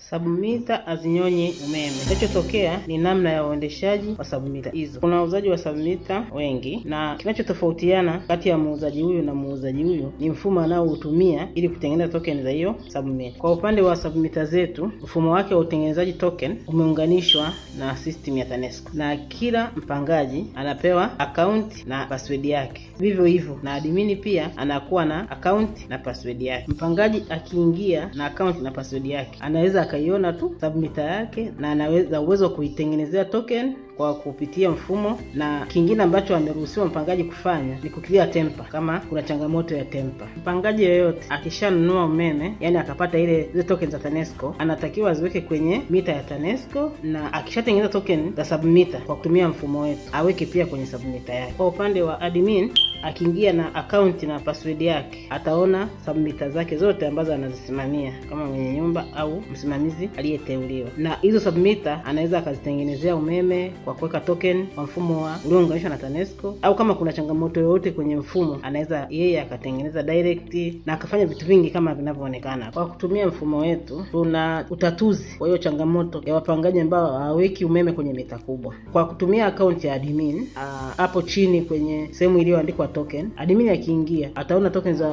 Submitter hazinyonyi umeme. Kinachotokea ni namna ya uendeshaji wa submitter hizo. Kuna wauzaji wa submitter wengi, na kinachotofautiana kati ya muuzaji huyu na muuzaji huyu ni mfumo anaoutumia ili kutengeneza token za hiyo submitter. Kwa upande wa submitter zetu, mfumo wake wa utengenezaji token umeunganishwa na system ya TANESCO, na kila mpangaji anapewa account na password yake. Vivyo hivyo na admin pia anakuwa na account na password yake. Mpangaji akiingia na account na password yake, anaweza akaiona tu submitter yake na anaweza uwezo kuitengenezea token kwa kupitia mfumo. Na kingine ambacho ameruhusiwa mpangaji kufanya ni kuclear temper kama kuna changamoto ya temper. Mpangaji yeyote akishanunua umeme, yani akapata zile tokens za TANESCO, anatakiwa aziweke kwenye mita ya TANESCO, na akishatengeneza token za submitter kwa kutumia mfumo wetu, aweke pia kwenye submitter yake. Kwa upande wa admin, akiingia na account na password yake, ataona submitter zake zote ambazo anazisimamia kama mwenye nyumba au msimamizi aliyeteuliwa. Na hizo submitter anaweza akazitengenezea umeme kwa kuweka token kwa mfumo wa uliounganishwa na TANESCO, au kama kuna changamoto yoyote kwenye mfumo, anaweza yeye akatengeneza direct na akafanya vitu vingi kama vinavyoonekana. Kwa kutumia mfumo wetu, tuna utatuzi kwa hiyo changamoto ya wapangaji ambao hawaweki umeme kwenye mita kubwa. Kwa kutumia account ya admin, hapo chini kwenye sehemu iliyoandikwa token, admin akiingia ataona tokens za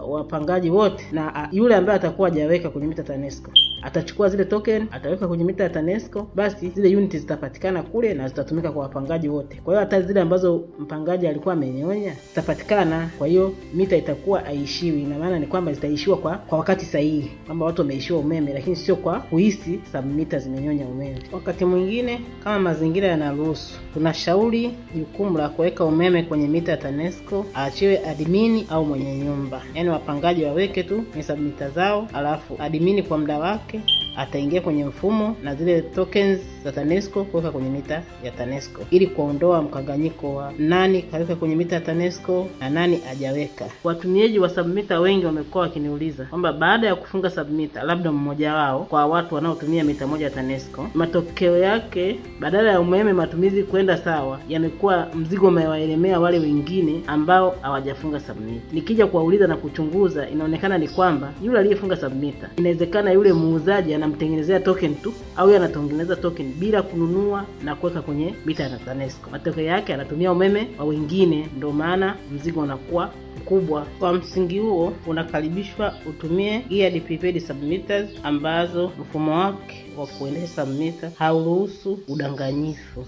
wapangaji wote, na yule ambaye atakuwa hajaweka kwenye mita TANESCO atachukua zile token, ataweka kwenye mita ya TANESCO, basi zile units zitapatikana kule na zitatumika kwa wapangaji wote. Kwa hiyo hata zile ambazo mpangaji alikuwa amenyonya zitapatikana. Kwa hiyo mita itakuwa haishiwi. Ina maana ni kwamba zitaishiwa kwa wakati sahihi, kwamba watu wameishiwa umeme, lakini sio kwa kuhisi submitter zimenyonya umeme. Wakati mwingine kama mazingira yanaruhusu, tunashauri jukumu la kuweka umeme kwenye mita ya TANESCO aachiwe admin au mwenye nyumba. Yaani wapangaji waweke tu ni submitter zao, alafu admin kwa muda wake ataingia kwenye mfumo na zile tokens za TANESCO kuweka kwenye mita ya TANESCO, ili kuondoa mkanganyiko wa nani kaweka kwenye mita ya TANESCO na nani hajaweka. Watumiaji wa submitter wengi wamekuwa wakiniuliza kwamba baada ya kufunga submitter, labda mmoja wao, kwa watu wanaotumia mita moja ya TANESCO, matokeo yake badala ya umeme matumizi kwenda sawa, yamekuwa mzigo umewaelemea wale wengine ambao hawajafunga submitter. Nikija kuwauliza na kuchunguza, inaonekana ni kwamba yule aliyefunga submitter, inawezekana yule muuzaji anamtengenezea token tu, au yeye anatengeneza token bila kununua na kuweka kwenye mita ya TANESCO. Matokeo yake anatumia umeme wa wengine, ndio maana mzigo unakuwa mkubwa. Kwa msingi huo, unakaribishwa utumie geared prepaid submitters ambazo mfumo wake wa kuendesha submitter hauruhusu udanganyifu.